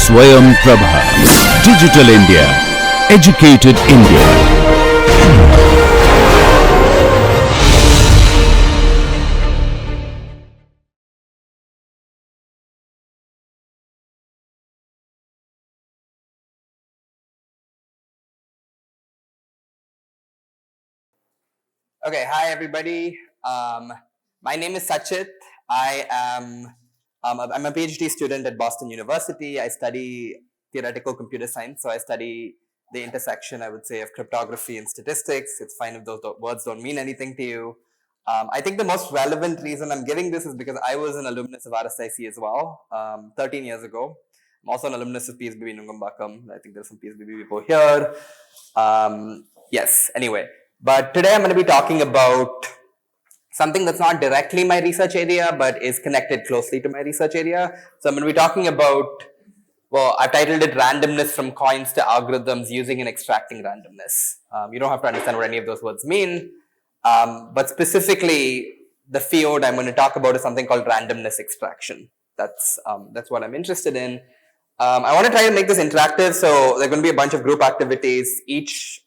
Swayam Prabha. Digital India. Educated India. Okay, hi everybody. My name is Satchit. I'm a PhD student at Boston University. I study theoretical computer science, so I study the intersection, I would say, of cryptography and statistics. It's fine if those words don't mean anything to you. I think the most relevant reason I'm giving this is because I was an alumnus of RSIC as well, 13 years ago. I'm also an alumnus of PSBB Nungambakam. I think there's some PSBB people here. Yes, anyway. But today I'm going to be talking about something that's not directly my research area, but is connected closely to my research area. So I'm going to be talking about, well, I've titled it Randomness from Coins to Algorithms Using and Extracting Randomness. You don't have to understand what any of those words mean, but specifically the field I'm going to talk about is something called randomness extraction. That's what I'm interested in. I want to try to make this interactive, so there are going to be a bunch of group activities. Each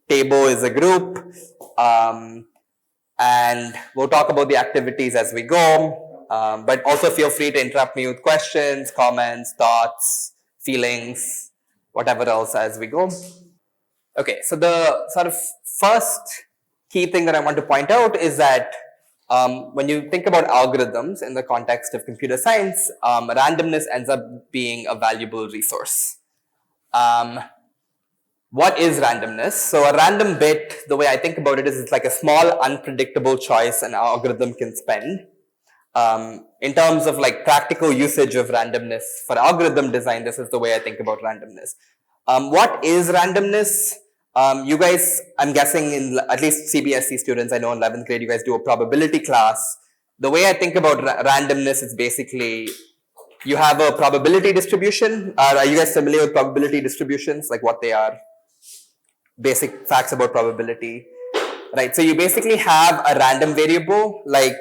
table is a group, and we'll talk about the activities as we go, but also feel free to interrupt me with questions, comments, thoughts, feelings, whatever else as we go. Okay, so the sort of first key thing that I want to point out is that when you think about algorithms in the context of computer science, randomness ends up being a valuable resource. What is randomness? So a random bit, the way I think about it is it's like a small unpredictable choice an algorithm can spend. In terms of like practical usage of randomness for algorithm design, this is the way I think about randomness. What is randomness? You guys, I'm guessing in at least CBSE students, I know in 11th grade, you guys do a probability class. The way I think about randomness is basically you have a probability distribution. Are you guys familiar with probability distributions, like what they are? Basic facts about probability, right? So you basically have a random variable like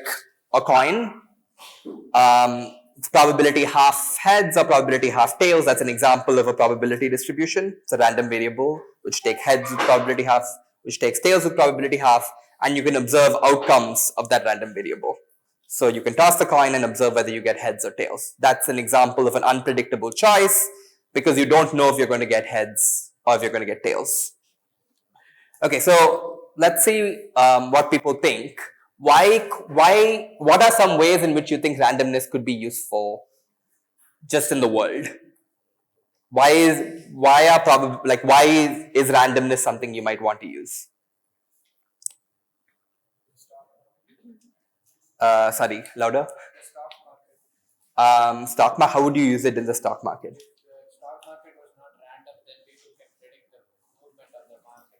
a coin. It's probability half heads or probability half tails. That's an example of a probability distribution. It's a random variable which takes heads with probability half, which takes tails with probability half, and you can observe outcomes of that random variable. So you can toss the coin and observe whether you get heads or tails. That's an example of an unpredictable choice because you don't know if you're going to get heads or if you're going to get tails. Okay, so let's see what people think. What are some ways in which you think randomness could be useful just in the world? Why is randomness something you might want to use? Sorry, louder. Stock market. How would you use it in the stock market? The stock market was not random, then people can predict the movement of the market.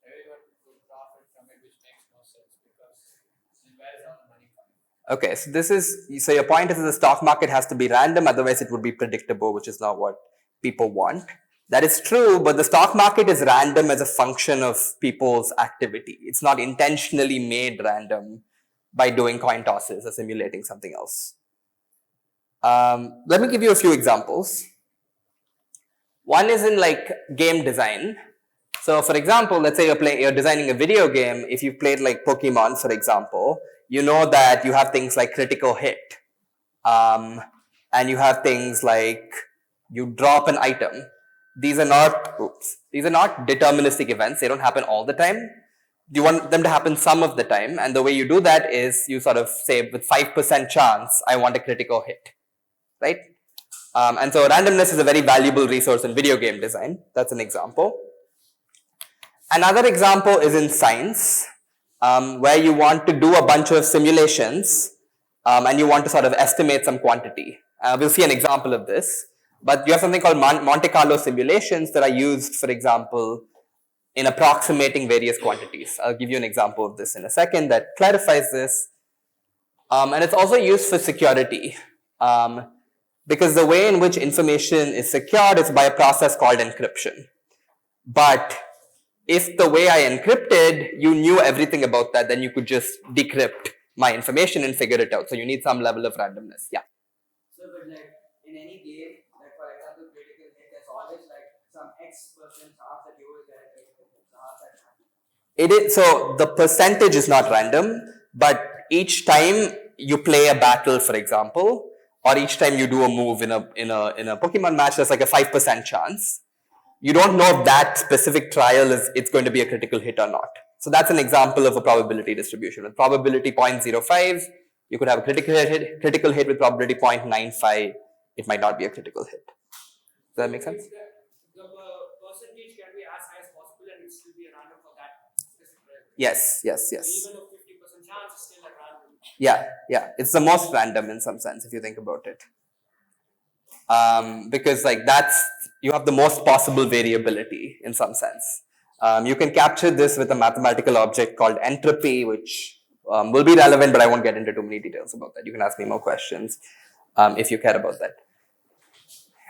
Everyone could profit from it, which makes no sense because where is all the money coming? Okay, so your point is that the stock market has to be random, otherwise it would be predictable, which is not what people want. That is true, but the stock market is random as a function of people's activity. It's not intentionally made random by doing coin tosses or simulating something else. Let me give you a few examples. One is in like game design. So for example, let's say you're designing a video game. If you've played like Pokemon, for example, you know that you have things like critical hit. And you have things like you drop an item. These are not deterministic events. They don't happen all the time. You want them to happen some of the time. And the way you do that is you sort of say with 5% chance, I want a critical hit, right? And so randomness is a very valuable resource in video game design. That's an example. Another example is in science, where you want to do a bunch of simulations and you want to sort of estimate some quantity. We'll see an example of this. But you have something called Monte Carlo simulations that are used, for example, in approximating various quantities. I'll give you an example of this in a second that clarifies this. And it's also used for security. Because the way in which information is secured is by a process called encryption. But if the way I encrypted, you knew everything about that, then you could just decrypt my information and figure it out. So you need some level of randomness. Yeah. So, but like in any game, like for example, some X% chance that you will get a chance at random. It is, so the percentage is not random, but each time you play a battle, for example, or each time you do a move in a Pokemon match, there's like a 5% chance. You don't know if that specific trial it's going to be a critical hit or not. So that's an example of a probability distribution. With probability 0.05, you could have a critical hit with probability 0.95. It might not be a critical hit. Does that make sense? The percentage can be as high as possible and it will be a random for that specific trial. Yes. So even a 50% chance is still a random. Yeah. It's the most random in some sense if you think about it. Because like you have the most possible variability in some sense. You can capture this with a mathematical object called entropy, which will be relevant, but I won't get into too many details about that. You can ask me more questions if you care about that.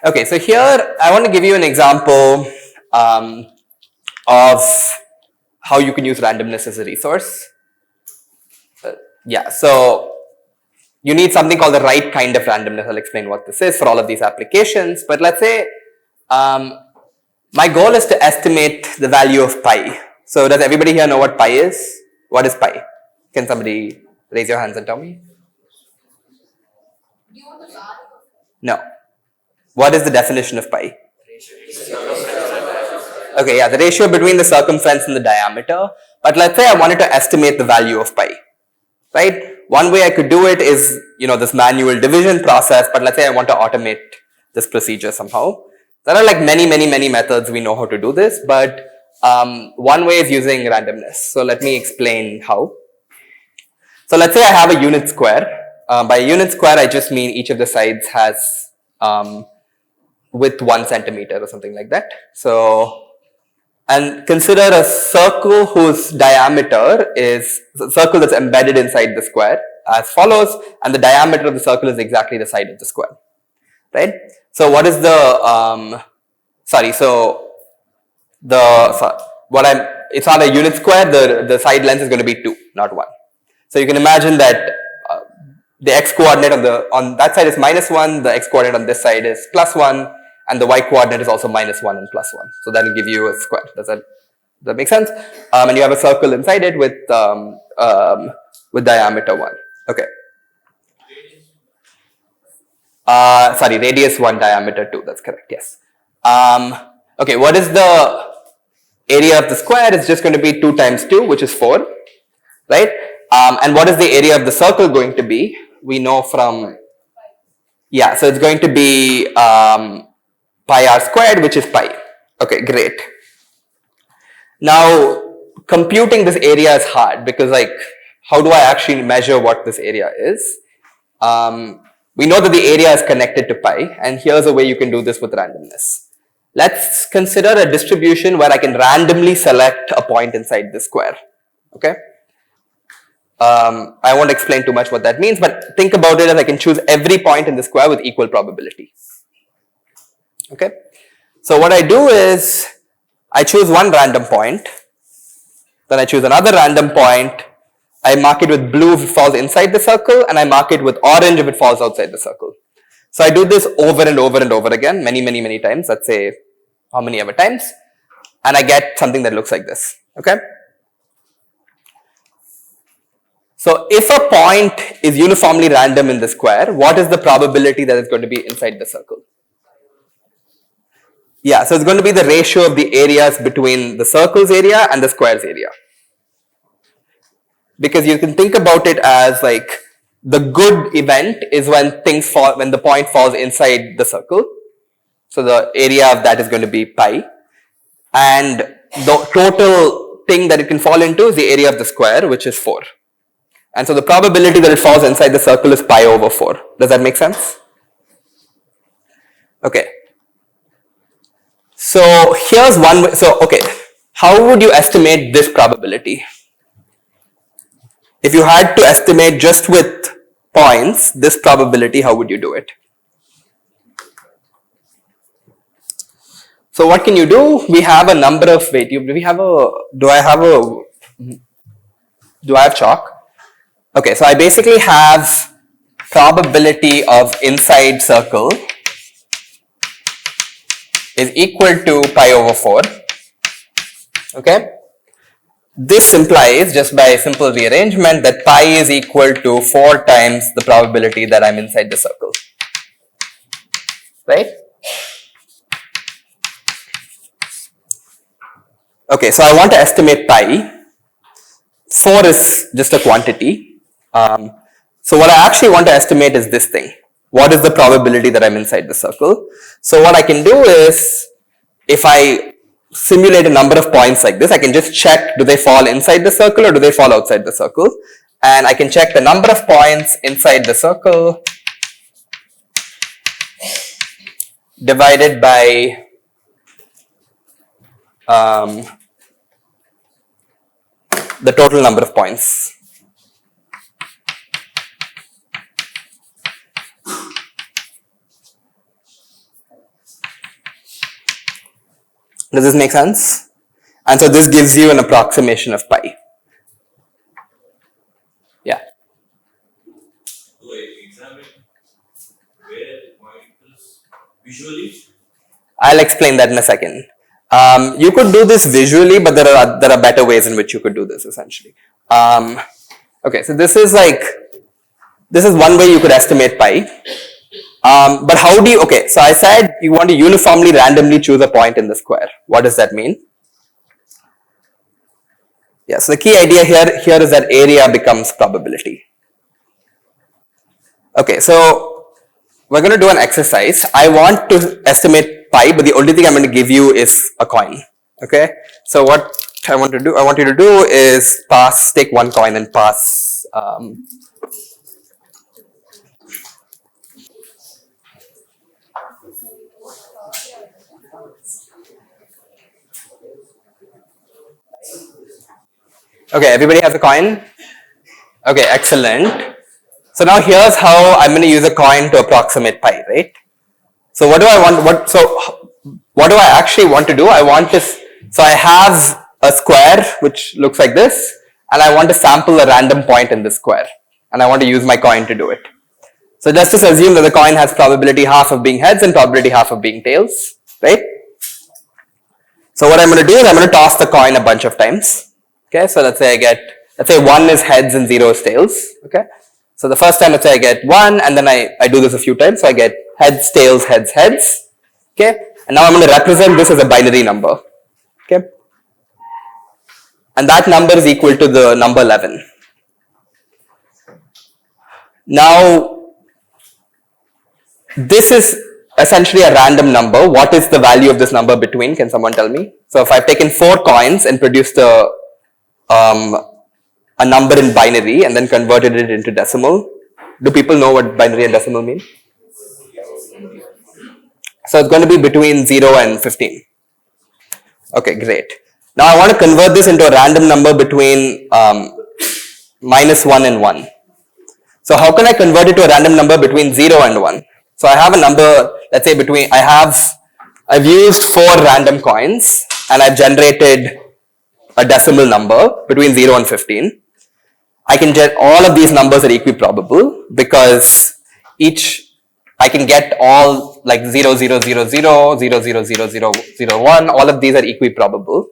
Okay, so here I want to give you an example of how you can use randomness as a resource. So you need something called the right kind of randomness. I'll explain what this is for all of these applications. But let's say my goal is to estimate the value of pi. So does everybody here know what pi is? What is pi? Can somebody raise your hands and tell me? No. What is the definition of pi? Okay, yeah, the ratio between the circumference and the diameter. But let's say I wanted to estimate the value of pi, right? One way I could do it is, this manual division process, but let's say I want to automate this procedure somehow. There are like many methods we know how to do this, but one way is using randomness. So let me explain how. So let's say I have a unit square. By a unit square, I just mean each of the sides has width 1 centimeter or something like that. So, and consider a circle whose diameter is a circle that's embedded inside the square as follows, and the diameter of the circle is exactly the side of the square, right? So what is the, it's not a unit square, the side length is going to be 2, not 1. So you can imagine that the x coordinate on that side is -1, the x coordinate on this side is +1, and the y coordinate is also -1 and +1. So that will give you a square. Does that make sense? And you have a circle inside it with diameter 1. Okay. Radius 1, diameter 2. That's correct. Yes. Okay. What is the area of the square? It's just going to be 2 times 2, which is 4, right? And what is the area of the circle going to be? We know from, so it's going to be pi r squared, which is pi. Okay, great. Now, computing this area is hard because how do I actually measure what this area is? We know that the area is connected to pi, and here's a way you can do this with randomness. Let's consider a distribution where I can randomly select a point inside the square. Okay. I won't explain too much what that means, but think about it as I can choose every point in the square with equal probability. Okay. So what I do is I choose one random point, then I choose another random point. I mark it with blue if it falls inside the circle, and I mark it with orange if it falls outside the circle. So I do this over and over and over again, many times. Let's say how many ever times, and I get something that looks like this. Okay. So if a point is uniformly random in the square, what is the probability that it's going to be inside the circle? Yeah, so it's going to be the ratio of the areas between the circle's area and the square's area. Because you can think about it as the good event is when the point falls inside the circle. So the area of that is going to be pi. And the total thing that it can fall into is the area of the square, which is 4. And so the probability that it falls inside the circle is pi over 4. Does that make sense? Okay. So here's one way. So, okay. How would you estimate this probability? If you had to estimate just with points, this probability, how would you do it? So what can you do? We have a number of, do I have chalk? Okay, so I basically have probability of inside circle is equal to pi over 4. Okay. This implies, just by simple rearrangement, that pi is equal to 4 times the probability that I'm inside the circle. Right? Okay, so I want to estimate pi. 4 is just a quantity. So what I actually want to estimate is this thing. What is the probability that I'm inside the circle? So what I can do is, if I simulate a number of points like this, I can just check, do they fall inside the circle or do they fall outside the circle? And I can check the number of points inside the circle divided by the total number of points. Does this make sense? And so this gives you an approximation of pi. Yeah. Do I examine where the point is visually? I'll explain that in a second. You could do this visually, but there are better ways in which you could do this essentially. Okay, so this is one way you could estimate pi. But how do you, okay, so I said you want to uniformly randomly choose a point in the square. What does that mean? Yeah, so the key idea here is that area becomes probability. Okay, so we're going to do an exercise. I want to estimate pi, but the only thing I'm going to give you is a coin. Okay, so what I want you to do is take one coin and pass. Okay, everybody has a coin? Okay, excellent. So now here's how I'm going to use a coin to approximate pi, right? So what do I want, what do I actually want to do? So I have a square which looks like this, and I want to sample a random point in this square, and I want to use my coin to do it. So just assume that the coin has probability half of being heads and probability half of being tails, right? So what I'm going to do is I'm going to toss the coin a bunch of times. Okay, so let's say 1 is heads and 0 is tails. Okay, so the first time let's say I get 1, and then I do this a few times, so I get heads, tails, heads, heads. Okay, and now I'm going to represent this as a binary number. Okay, and that number is equal to the number 11. Now, this is essentially a random number. What is the value of this number between? Can someone tell me? So if I've taken 4 coins and produced a number in binary and then converted it into decimal, do people know what binary and decimal mean? So it's going to be between 0 and 15. Okay, great. Now I want to convert this into a random number between -1 and 1. So how can I convert it to a random number between 0 and 1? So I have a number, let's say I've used 4 random coins and I've generated a decimal number between 0 and 15. I can get all of these numbers are equiprobable because I can get all like 0, 0, 0, 0, 0, 0, 0, 0, 0, 1, all of these are equiprobable.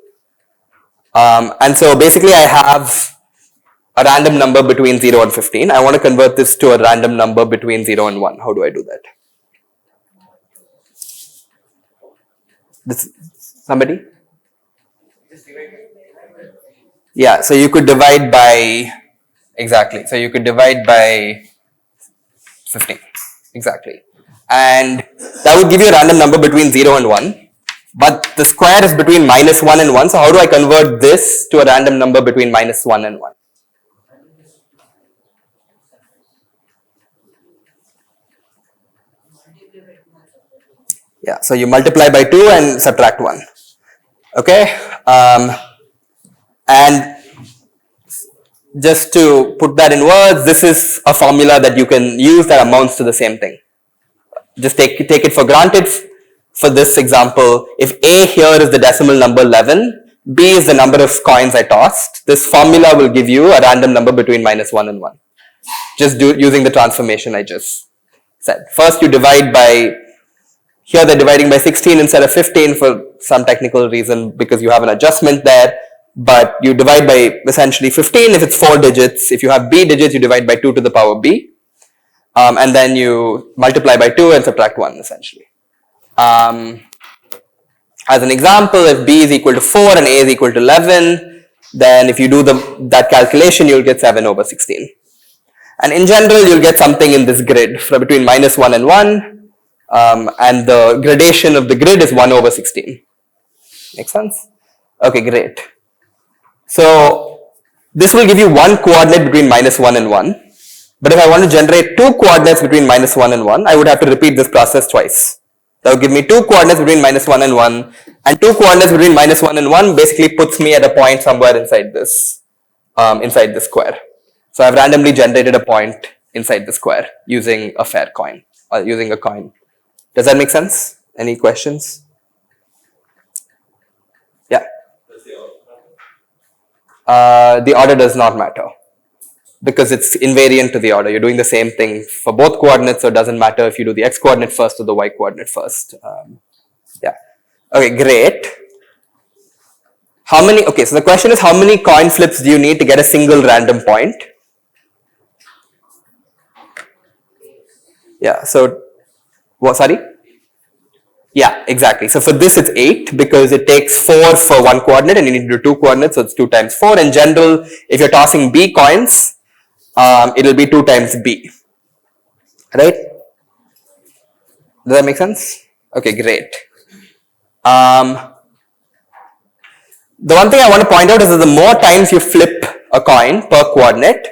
And so basically I have a random number between 0 and 15. I want to convert this to a random number between 0 and 1. How do I do that? Somebody? Yeah, so you could divide by, exactly. So you could divide by 15, exactly. And that would give you a random number between 0 and 1. But the square is between -1 and 1. So how do I convert this to a random number between -1 and 1? Yeah, so you multiply by 2 and subtract 1. Okay. And just to put that in words, this is a formula that you can use that amounts to the same thing. Just take it for granted. For this example, if A here is the decimal number 11, B is the number of coins I tossed, this formula will give you a random number between -1 and 1. Just using the transformation I just said. First you divide by, Here they're dividing by 16 instead of 15 for some technical reason because you have an adjustment there. But you divide by essentially 15 if it's 4 digits. If you have b digits, you divide by 2 to the power b. And then you multiply by 2 and subtract 1 essentially. As an example, if b is equal to 4 and a is equal to 11, then if you do that calculation, you'll get 7 over 16. And in general, you'll get something in this grid from between minus 1 and 1. And the gradation of the grid is 1 over 16. Make sense? Okay, great. So this will give you one coordinate between minus 1 and 1. But if I want to generate two coordinates between minus 1 and 1, I would have to repeat this process twice. That will give me two coordinates between minus 1 and 1. And two coordinates between minus 1 and 1 basically puts me at a point somewhere inside this square. So I've randomly generated a point inside the square using a fair coin or using a coin. Does that make sense? Any questions? Yeah. The order does not matter because it's invariant to the order. You're doing the same thing for both coordinates, so it doesn't matter if you do the x coordinate first or the y coordinate first. Yeah. Okay, great. Okay, so the question is how many coin flips do you need to get a single random point? Yeah, so, what, sorry? Yeah, exactly. So for this it's 8 because it takes 4 for one coordinate and you need to do two coordinates, so it's 2 times 4. In general, if you're tossing b coins, it'll be 2 times b, right? Does that make sense? Okay, great. The one thing I want to point out is that the more times you flip a coin per coordinate,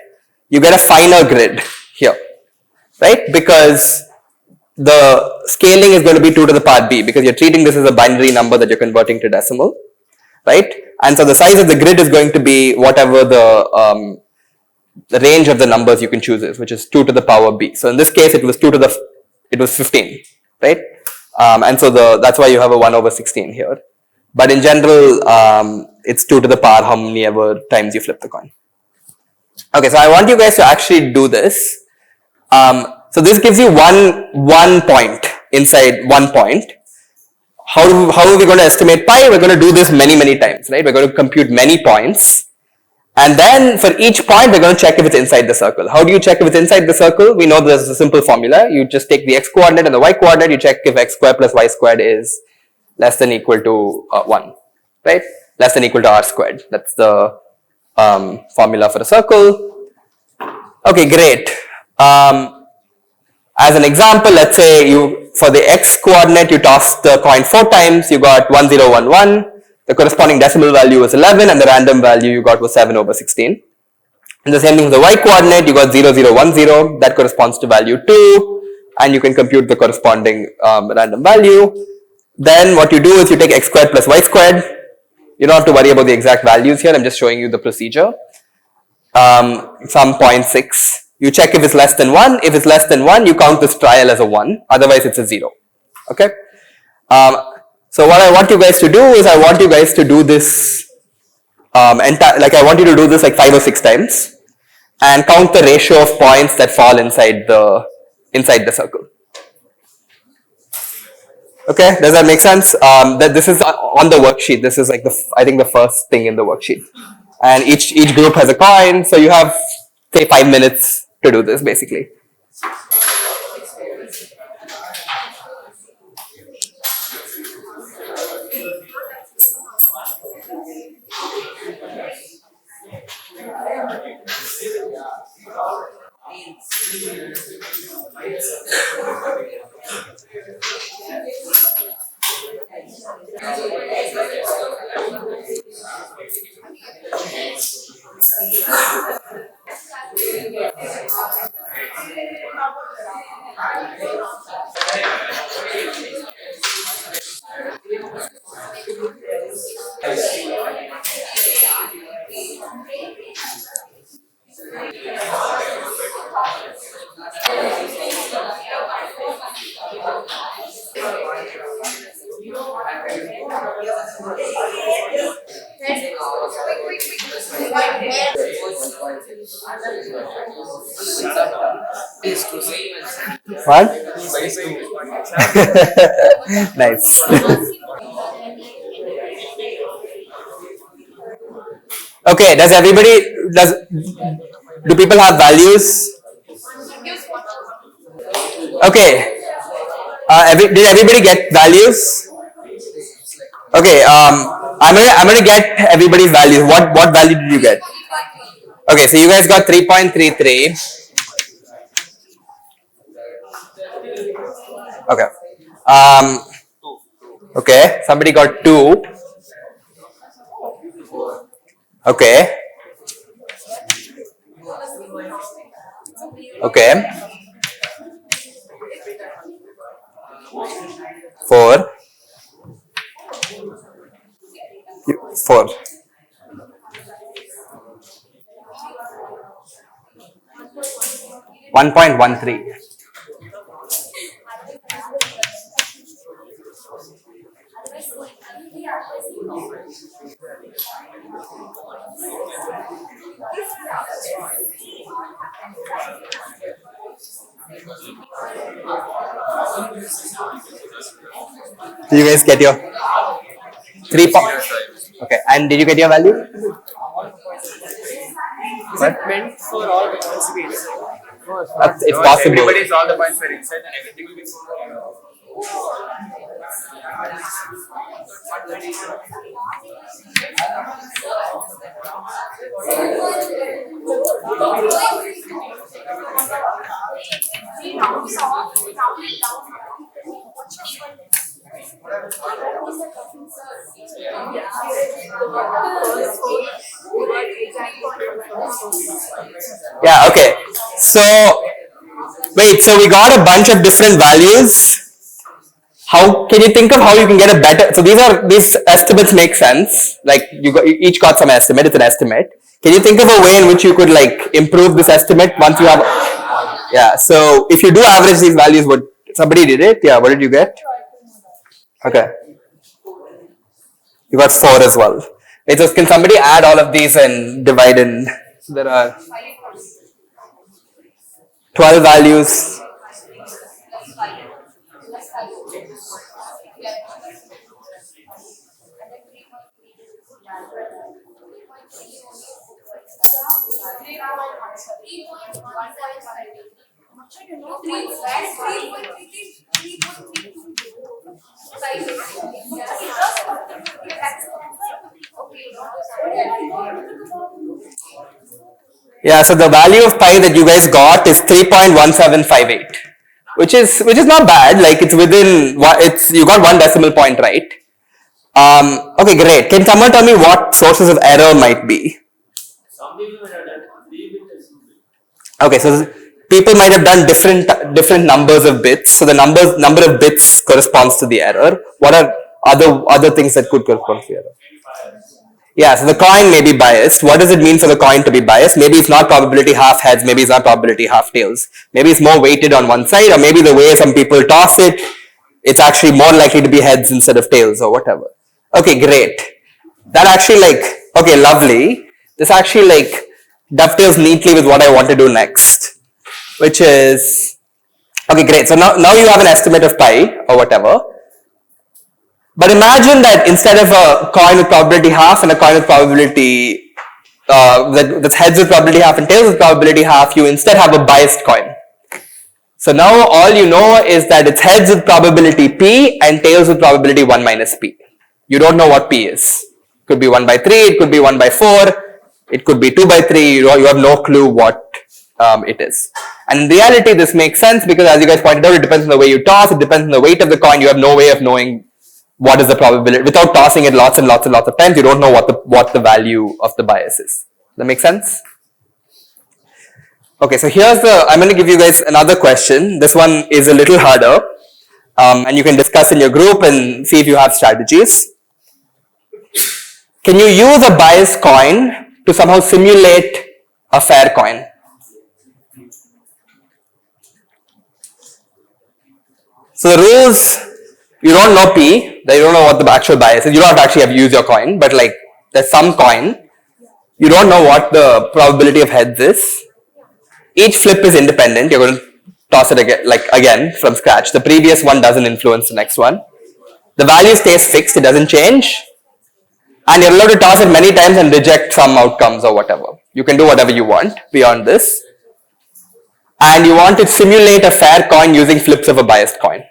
you get a finer grid here, right? Because the scaling is going to be 2 to the power b because you're treating this as a binary number that you're converting to decimal, right? And so the size of the grid is going to be whatever the range of the numbers you can choose is, which is 2 to the power b. So in this case, it was 15, right? And so that's why you have a 1 over 16 here. But in general, it's 2 to the power how many ever times you flip the coin. Okay, so I want you guys to actually do this. So this gives you one point inside one point. How are we going to estimate pi? We're going to do this many times, right? We're going to compute many points. And then for each point, we're going to check if it's inside the circle. How do you check if it's inside the circle? We know there's a simple formula. You just take the x coordinate and the y coordinate. You check if x squared plus y squared is less than equal to 1, right? Less than equal to r squared. That's the formula for a circle. Okay, great. As an example, let's say for the x coordinate, you toss the coin 4 times, you got 1, 0, 1, 1. The corresponding decimal value was 11 and the random value you got was 7 over 16. And the same thing with the y coordinate, you got 0, 0, 1, 0. That corresponds to value 2 and you can compute the corresponding random value. Then what you do is you take x squared plus y squared. You don't have to worry about the exact values here. I'm just showing you the procedure. Some 0.6. You check if it's less than 1. If it's less than 1, you count this trial as a 1. Otherwise, it's a 0. Okay. So what I want you guys to do is I want you guys to do this I want you to do this like 5 or 6 times and count the ratio of points that fall inside the circle. Okay, does that make sense? That this is on the worksheet. This is like I think the first thing in the worksheet. And each group has a coin, so you have say 5 minutes to do this basically. What? Nice. Okay, do people have values? Okay, did everybody get values? Okay, I'm gonna get everybody's values. What value did you get? Okay, so you guys got 3.33. Okay. Okay, somebody got 2. Okay. Okay. 4. 4. $1.13. Do you guys get your 3 points? Okay, and did you get your value? Is it meant for all the points to be inside? It's possible. Everybody's all the points were inside and everything will be Yeah, okay. So, wait, so we got a bunch of different values. How can you think of how you can get a better? So these estimates make sense. Like you each got some estimate. It's an estimate. Can you think of a way in which you could like improve this estimate once you have? Yeah. So if you do average these values, what somebody did it? Yeah. What did you get? Okay. You got 4 as well. Wait, so can somebody add all of these and divide in? So there are 12 values. Yeah, so the value of pi that you guys got is 3.1758, which is not bad. Like it's within you got 1 decimal point, right? Okay, great. Can someone tell me what sources of error might be? Some people might have done 3 bits. Okay, so people might have done different numbers of bits. So the number of bits corresponds to the error. What are other things that could correspond to the error? Yeah, so the coin may be biased. What does it mean for the coin to be biased? Maybe it's not probability half heads, maybe it's not probability half tails. Maybe it's more weighted on one side, or maybe the way some people toss it, it's actually more likely to be heads instead of tails or whatever. Okay, great. That actually okay, lovely. This actually dovetails neatly with what I want to do next, which is, okay, great. So now you have an estimate of pi or whatever. But imagine that instead of a coin with probability half and a coin with probability that's heads with probability half and tails with probability half, you instead have a biased coin. So now all you know is that it's heads with probability p and tails with probability 1 minus p. You don't know what p is. It could be 1 by 3, it could be 1 by 4, it could be 2 by 3, you have no clue what it is. And in reality this makes sense because as you guys pointed out, it depends on the way you toss, it depends on the weight of the coin, you have no way of knowing what is the probability. Without tossing it lots and lots and lots of times, you don't know what the value of the bias is. Does that make sense? Okay, so I'm going to give you guys another question. This one is a little harder, and you can discuss in your group and see if you have strategies. Can you use a biased coin to somehow simulate a fair coin? So the rules, you don't know P, you don't know what the actual bias is, you don't have to actually have used your coin, but there's some coin, you don't know what the probability of heads is. Each flip is independent, you're going to toss it again from scratch. The previous one doesn't influence the next one. The value stays fixed, it doesn't change. And you're allowed to toss it many times and reject some outcomes or whatever. You can do whatever you want beyond this. And you want to simulate a fair coin using flips of a biased coin.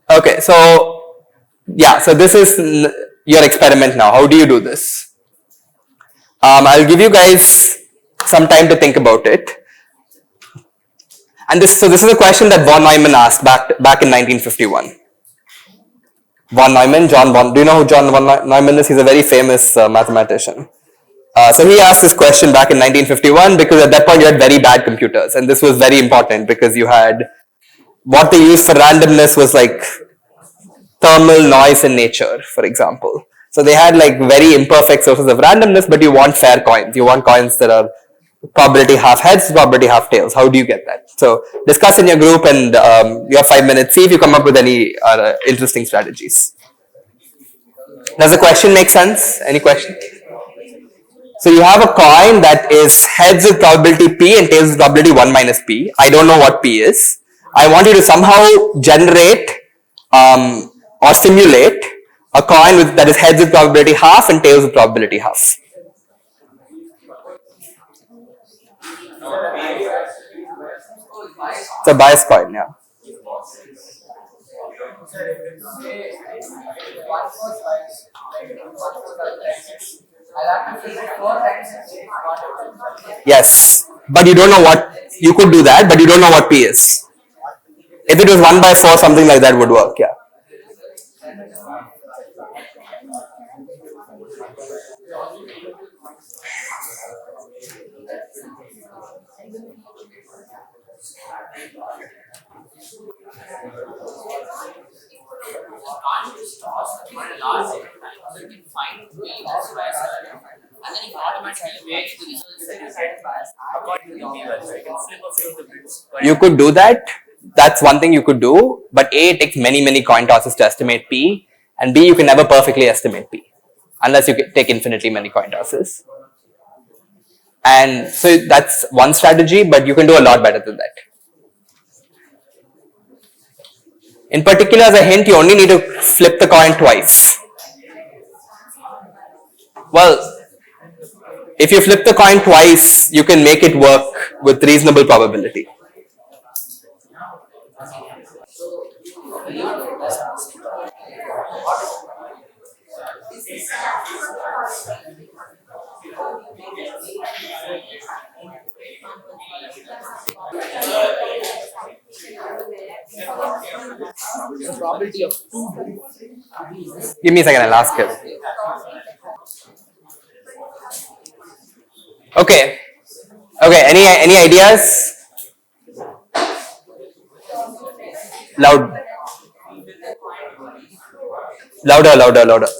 Okay, so yeah, so this is your experiment now. How do you do this? I'll give you guys some time to think about it. And this is a question that von Neumann asked back in 1951. Von Neumann, do you know who John von Neumann is? He's a very famous mathematician. So he asked this question back in 1951 because at that point you had very bad computers, and this was very important because you had what they used for randomness was like thermal noise in nature, for example. So they had like very imperfect sources of randomness, but you want fair coins. You want coins that are probability half heads, probability half tails. How do you get that? So discuss in your group, and you have 5 minutes. See if you come up with any interesting strategies. Does the question make sense? Any question? So you have a coin that is heads with probability P and tails with probability 1 minus P. I don't know what P is. I want you to somehow generate or simulate a coin that is heads with probability half and tails with probability half. It's a biased coin, yeah. Yes, but you don't know what, you could do that, but you don't know what P is. If it was 1 by 4, something like that would work, yeah. And then you automatically make the results according to the value. So you can flip a few of the bits. You could do that. That's one thing you could do. But A, it takes many coin tosses to estimate P. And B, you can never perfectly estimate P. Unless you take infinitely many coin tosses. And so that's one strategy, but you can do a lot better than that. In particular, as a hint, you only need to flip the coin twice. Well, if you flip the coin twice, you can make it work with reasonable probability. The probability of 2. Give me a second, I'll ask it. Okay. Any ideas? Louder.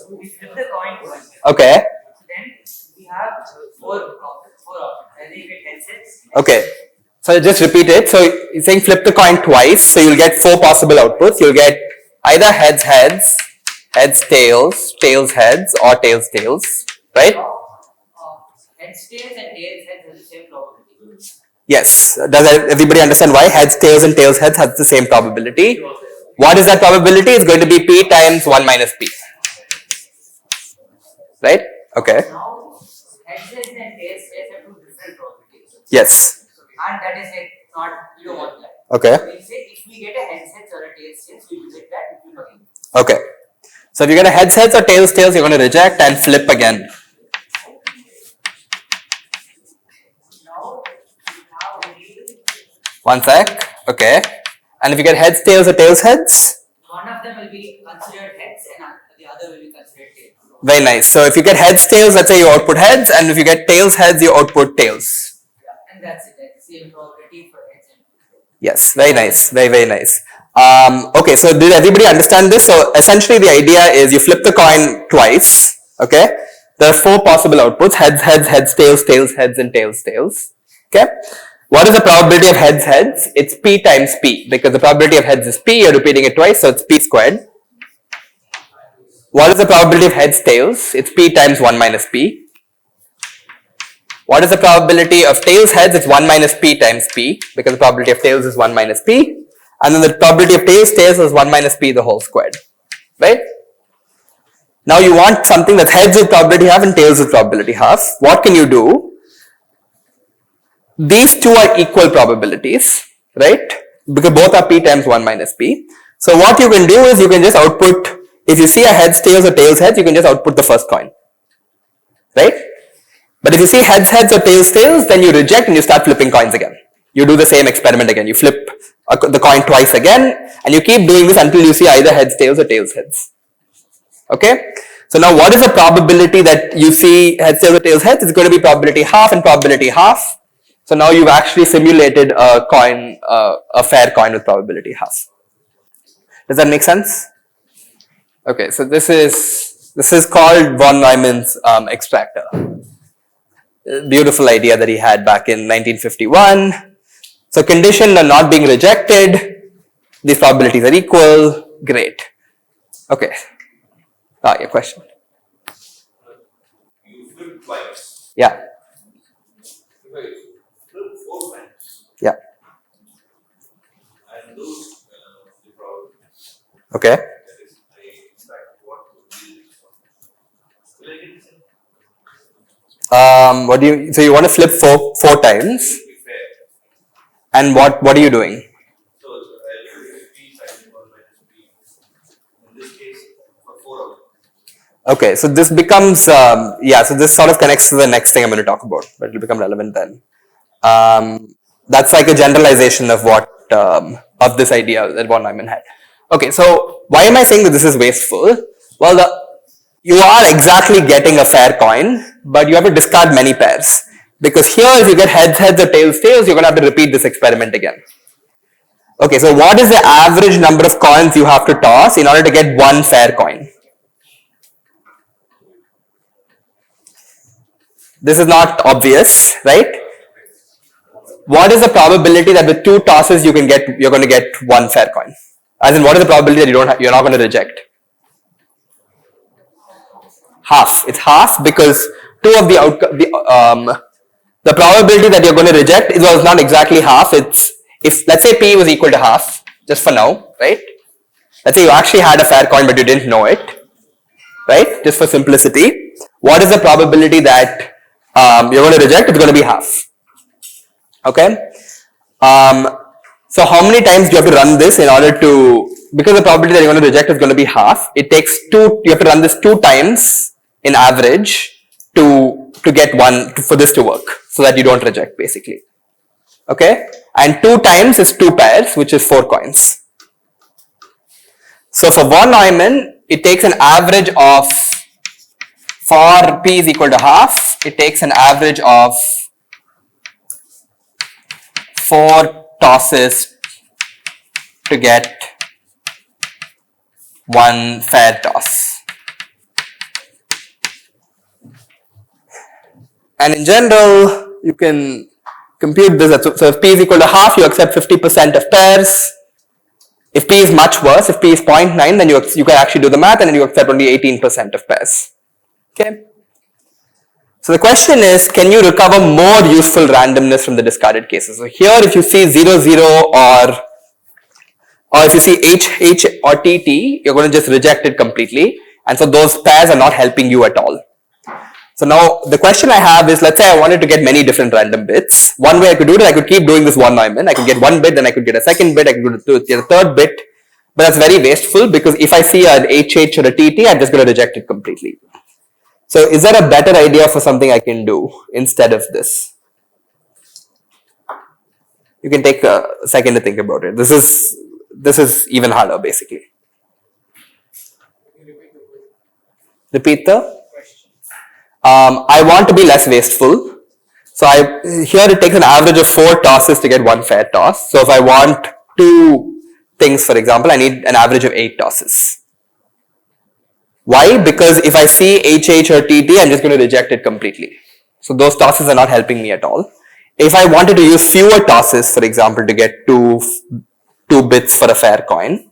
We flip the coin twice. Okay. Then we have four options. Either you get headsets. Okay. So just repeat it. So you're saying flip the coin twice. So you'll get 4 possible outputs. You'll get either heads, tails, tails, heads, or tails, tails. Right? Heads, tails, and tails, heads have the same probability. Yes. Does everybody understand why heads, tails, and tails, heads have the same probability? What is that probability? It's going to be P times 1 minus P. Right? Okay. Now, headsets and tails have 2 different probabilities. Yes. And that is like not, we don't want that. Okay. So we say if we get a headsets or a tails, we reject that, we will again. Okay. So if you get a heads, or tails, you're going to reject and flip again. Now, we have 1 sec. Okay. And if you get heads, tails, or tails, heads? one of them will be considered heads and the other will be considered tails. Very nice. So if you get heads, tails, let's say you output heads, and if you get tails, heads, you output tails. Yeah, and that's it. That's the same probability for heads and tails. Yes, very nice. Very nice. Okay, so did everybody understand this? So essentially the idea is you flip the coin twice. Okay. There are 4 possible outputs: heads, tails, heads, and tails. Okay. What is the probability of heads? It's P times P, because the probability of heads is P, you're repeating it twice, so it's P squared. What is the probability of heads, tails? It's P times 1 minus P. What is the probability of tails heads? It's 1 minus p times p, because the probability of tails is 1 minus p. And then the probability of tails is 1 minus p the whole squared, right? Now you want something that's heads with probability half and tails with probability half. What can you do? These two are equal probabilities, right? Because both are p times 1 minus p. So what you can do is you can just output, if you see a heads tails or tails heads, you can just output the first coin, right? But if you see heads heads or tails tails, then you reject and you start flipping coins again. You do the same experiment again. You flip the coin twice again, and you keep doing this until you see either heads tails or tails heads. Okay? So now what is the probability that you see heads tails or tails heads? It's going to be probability half and probability half. So now you've actually simulated a coin, a fair coin with probability half. Does that make sense? Okay, so this is called von Neumann's extractor. Beautiful idea that he had back in 1951. So conditioned on not being rejected, these probabilities are equal. Great. Okay. Your question. You flip twice. Yeah. If I flip 4 times, Yeah. and lose the probability, Okay. that is, I extract what would be the result. Will I get the same? So you want to flip four times, Be fair. and what are you doing? So I'll flip p times 1 minus p. In this case, for 4 of them. Okay, so this becomes, so this sort of connects to the next thing I'm going to talk about, but it'll become relevant then. That's like a generalization of what, of this idea that von Neumann had. Okay, so why am I saying that this is wasteful? Well, you are exactly getting a fair coin, but you have to discard many pairs. Because here, if you get heads, heads or tails, tails, you're going to have to repeat this experiment again. Okay, so what is the average number of coins you have to toss in order to get one fair coin? This is not obvious, right? What is the probability that with 2 tosses you're going to get one fair coin? As in, what is the probability that you're not going to reject? Half. It's half because two of the probability that you're going to reject was not exactly half. It's, if let's say p was equal to half, just for now, right? Let's say you actually had a fair coin but you didn't know it, right? Just for simplicity, what is the probability that you're going to reject? It's going to be half. Okay. So how many times do you have to run this in order to, because the probability that you're going to reject is going to be half, it takes you have to run this 2 times in average to get one, for this to work, so that you don't reject basically. Okay. And 2 times is 2 pairs, which is 4 coins. So for von Neumann, it takes an average of, for p is equal to half, it takes an average of 4 tosses to get one fair toss. And in general, you can compute this. So if p is equal to half, you accept 50% of pairs. If p is much worse, if p is 0.9, then you can actually do the math and then you accept only 18% of pairs. Okay. So the question is, can you recover more useful randomness from the discarded cases? So here, if you see 0, 0 or if you see H or TT, you're going to just reject it completely. And so those pairs are not helping you at all. So now the question I have is, let's say I wanted to get many different random bits. One way I could do it, I could keep doing this von Neumann. I could get 1 bit, then I could get a 2nd bit, I could get a 3rd bit. But that's very wasteful because if I see an HH or a TT, I'm just going to reject it completely. So is there a better idea for something I can do instead of this? You can take a second to think about it. This is even harder basically. Repeat the question. I want to be less wasteful. So here it takes an average of 4 tosses to get one fair toss. So if I want 2 things, for example, I need an average of 8 tosses. Why? Because if I see HH or TT, I'm just going to reject it completely. So those tosses are not helping me at all. If I wanted to use fewer tosses, for example, to get two bits for a fair coin,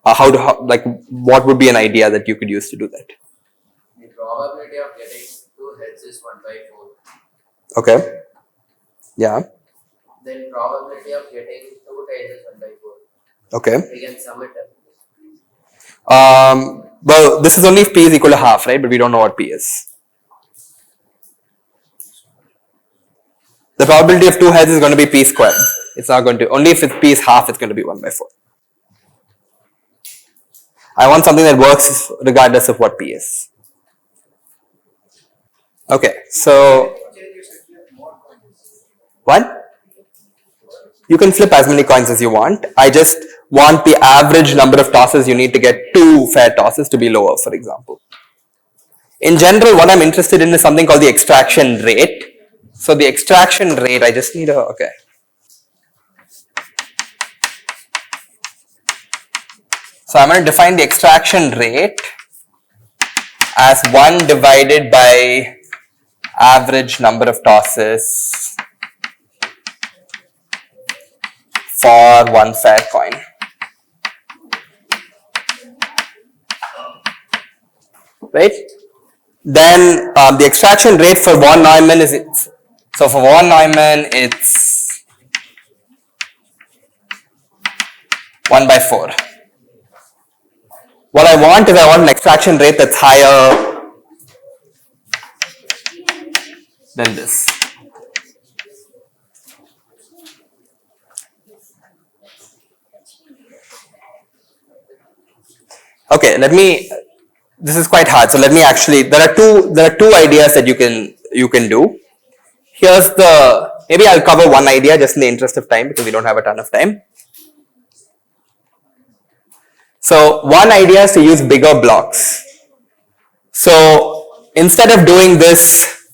what would be an idea that you could use to do that? The probability of getting 2 heads is 1 by 4. Okay. Yeah. Then probability of getting 2 times is 1 by 4. Okay. We can sum it up. Well, this is only if P is equal to half, right? But we don't know what P is. The probability of 2 heads is going to be P squared. It's not going to, only if P is half, it's going to be 1 by 4. I want something that works regardless of what P is. Okay, so what? You can flip as many coins as you want. I just want the average number of tosses you need to get 2 fair tosses to be lower, for example. In general, what I'm interested in is something called the extraction rate. So the extraction rate, I just need a, okay. So I'm going to define the extraction rate as 1 divided by average number of tosses for 1 fair coin. Right? Then the extraction rate for von Neumann is, so for von Neumann it's 1 by 4. What I want is I want an extraction rate that's higher than this. Okay, this is quite hard. So let me actually, there are two ideas that you can do. Here's maybe I'll cover one idea just in the interest of time because we don't have a ton of time. So one idea is to use bigger blocks. So instead of doing this,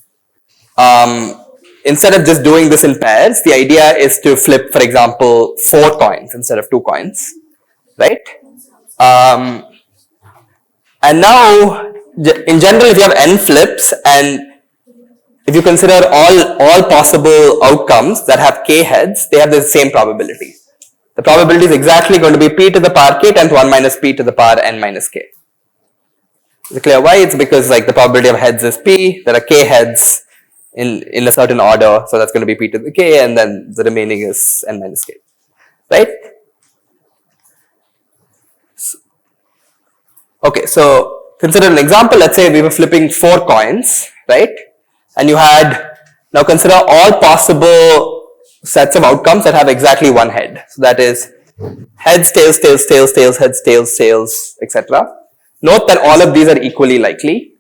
instead of just doing this in pairs, the idea is to flip, for example, 4 coins instead of 2 coins, right? And now, in general, if you have n flips and if you consider all possible outcomes that have k heads, they have the same probability. The probability is exactly going to be p to the power k times 1 minus p to the power n minus k. Is it clear why? It's because like the probability of heads is p, there are k heads in a certain order, so that's going to be p to the k, and then the remaining is n minus k, right? Okay, so consider an example. Let's say we were flipping 4 coins, right? And you had, now consider all possible sets of outcomes that have exactly 1 head. So that is heads, tails, tails, tails, tails, heads, tails, tails, etc. Note that all of these are equally likely.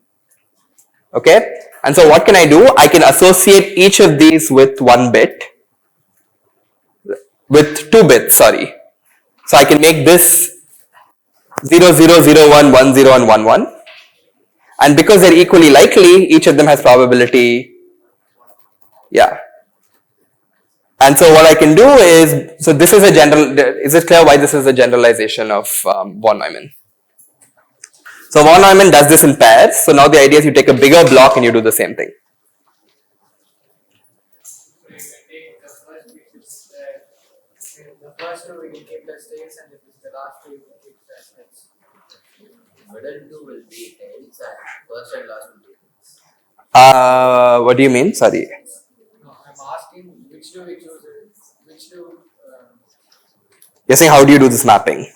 Okay, and so what can I do? I can associate each of these with 1 bit, with 2 bits, sorry. So I can make this 0, 0, 0, 1, 1, 0, and 1, 1. And because they're equally likely, each of them has probability, yeah. And so what I can do is, so this is a general, is it clear why this is a generalization of von Neumann? So von Neumann does this in pairs. So now the idea is you take a bigger block and you do the same thing. So you can take the first bit, the first 2 we can keep as tails, and if it's the last 2 you can keep as heads. Middle 2 will be tails and first and last will be tails. What do you mean? Sorry. No, I'm asking which do we choose, which do, You're saying how do you do this mapping? yeah.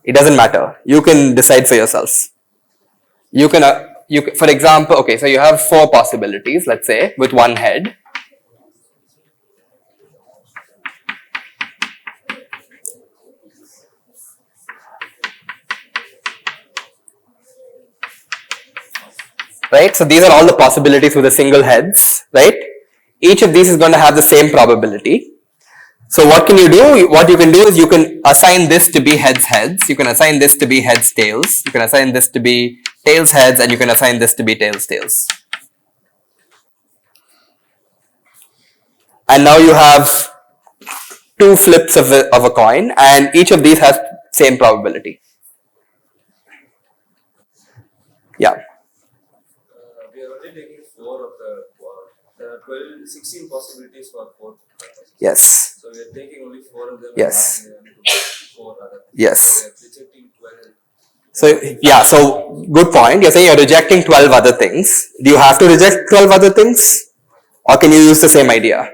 It doesn't matter. You can decide for yourself. You can, for example, okay, so you have 4 possibilities, let's say, with 1 head. Right, so these are all the possibilities with the single heads, right? Each of these is going to have the same probability. So what can you do? What you can do is you can assign this to be heads heads, you can assign this to be heads tails, you can assign this to be tails heads, and you can assign this to be tails tails. And now you have 2 flips of a coin, and each of these has same probability. Yeah. We are only taking 4 of there are 16 possibilities for 4. Yes. So we are taking only 4 of them. Yes. And asking them to pick 4 other. Yes. We are rejecting 12. So yeah, so good point. You're saying you're rejecting 12 other things. Do you have to reject 12 other things? Or can you use the same idea?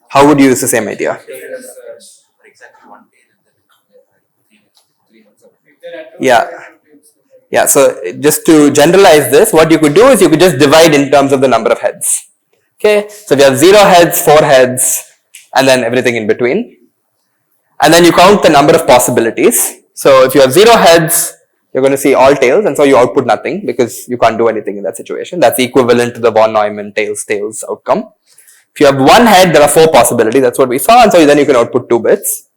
How would you use the same idea? For exactly one page and then three months. If there are two Yeah. different tables, Yeah, so just to generalize this, what you could do is you could just divide in terms of the number of heads. Okay, so we have 0 heads, 4 heads, and then everything in between. And then you count the number of possibilities. So if you have 0 heads, you're going to see all tails, and so you output nothing because you can't do anything in that situation. That's equivalent to the von Neumann tails outcome. If you have 1 head, there are 4 possibilities. That's what we saw, and so then you can output 2 bits.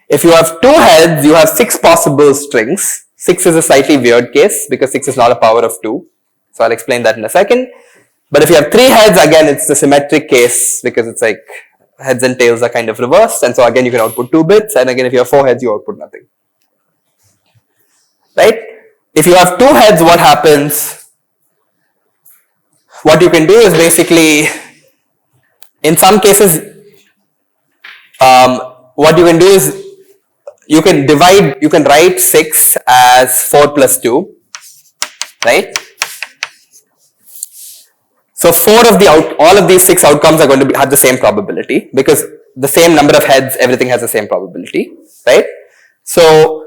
If you have 2 heads, you have 6 possible strings. 6 is a slightly weird case because 6 is not a power of 2. So I'll explain that in a second. But if you have 3 heads, again, it's the symmetric case because it's like heads and tails are kind of reversed. And so again, you can output 2 bits. And again, if you have 4 heads, you output nothing. Right? If you have 2 heads, what happens? What you can do is basically, in some cases, what you can do is you can divide, you can write 6 as 4 plus 2, right? So all of these 6 outcomes are going to have the same probability because the same number of heads, everything has the same probability, right? So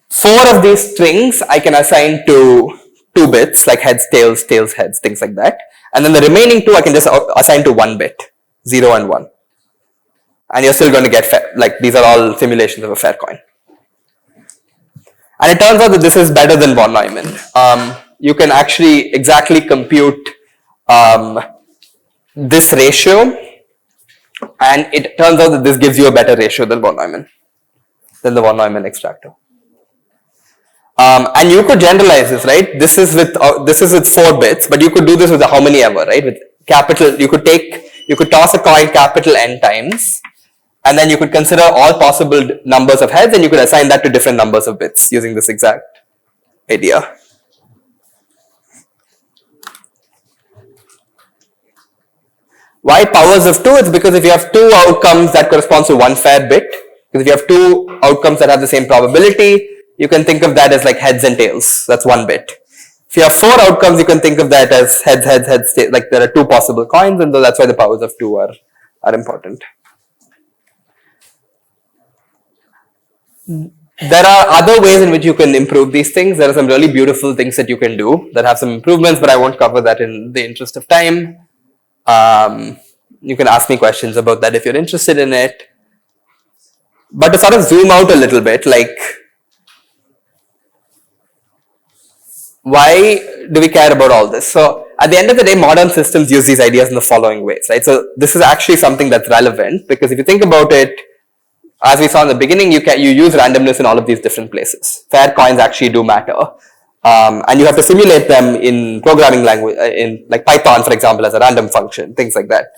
4 of these strings I can assign to 2 bits, like heads, tails, tails, heads, things like that. And then the remaining 2 I can just assign to 1 bit, 0 and 1. And you're still going to get fair, like these are all simulations of a fair coin. And it turns out that this is better than von Neumann. You can actually exactly compute this ratio, and it turns out that this gives you a better ratio than von Neumann, than the von Neumann extractor. And you could generalize this, right? This is with 4 bits, but you could do this with how many ever, right? With capital, you could toss a coin capital N times, and then you could consider all possible numbers of heads, and you could assign that to different numbers of bits using this exact idea. Why powers of 2? It's because if you have 2 outcomes that corresponds to 1 fair bit, because if you have 2 outcomes that have the same probability, you can think of that as like heads and tails. That's 1 bit. If you have 4 outcomes, you can think of that as heads, heads, heads, tails. Like there are 2 possible coins, and so that's why the powers of 2 are important. There are other ways in which you can improve these things. There are some really beautiful things that you can do that have some improvements, but I won't cover that in the interest of time. You can ask me questions about that if you're interested in it. But to sort of zoom out a little bit, like, why do we care about all this? So at the end of the day, modern systems use these ideas in the following ways, right? So this is actually something that's relevant because if you think about it, as we saw in the beginning, you use randomness in all of these different places. Fair coins actually do matter. And you have to simulate them in programming language, in like Python, for example, as a random function, things like that.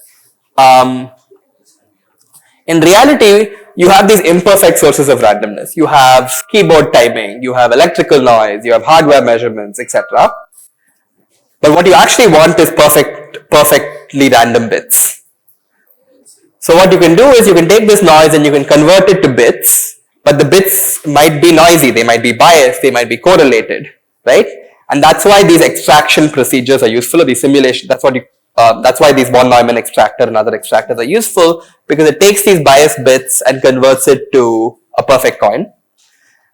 In reality, you have these imperfect sources of randomness. You have keyboard timing, you have electrical noise, you have hardware measurements, etc. But what you actually want is perfectly random bits. So what you can do is you can take this noise and you can convert it to bits, but the bits might be noisy, they might be biased, they might be correlated, right? And that's why these extraction procedures are useful, or these simulation. That's why these von Neumann extractor and other extractors are useful, because it takes these biased bits and converts it to a perfect coin.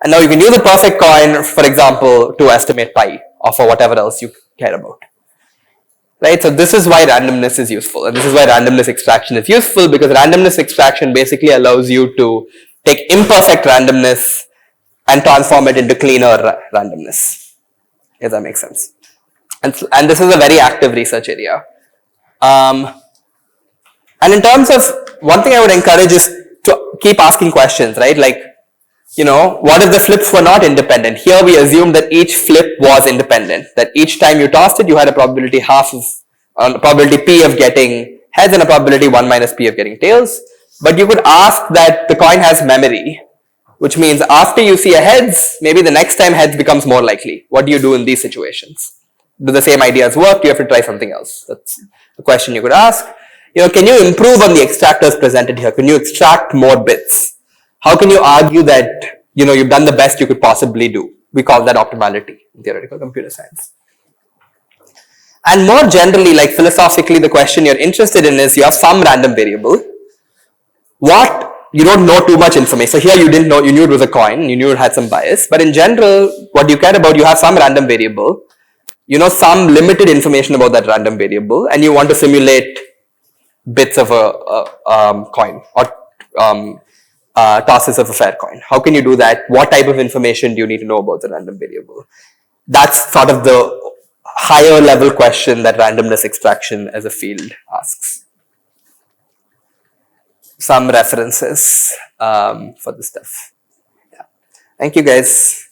And now you can use a perfect coin, for example, to estimate pi or for whatever else you care about. Right? So this is why randomness is useful, and this is why randomness extraction is useful, because randomness extraction basically allows you to take imperfect randomness and transform it into cleaner randomness. If that makes sense. And this is a very active research area. And in terms of, one thing I would encourage is to keep asking questions, right? Like, what if the flips were not independent? Here we assume that each flip was independent, that each time you tossed it, you had a probability probability p of getting heads and a probability 1 minus p of getting tails. But you could ask that the coin has memory, which means after you see a heads, maybe the next time heads becomes more likely. What do you do in these situations? Do the same ideas work? Do you have to try something else? That's the question you could ask. Can you improve on the extractors presented here? Can you extract more bits? How can you argue that, you've done the best you could possibly do? We call that optimality in theoretical computer science. And more generally, like philosophically, the question you're interested in is you have some random variable. What you don't know too much information. So here you didn't know, you knew it was a coin, you knew it had some bias. But in general, what you care about, you have some random variable, you know some limited information about that random variable, and you want to simulate bits of a coin or tosses of a fair coin. How can you do that? What type of information do you need to know about the random variable? That's sort of the higher level question that randomness extraction as a field asks. Some references for this stuff. Yeah. Thank you guys.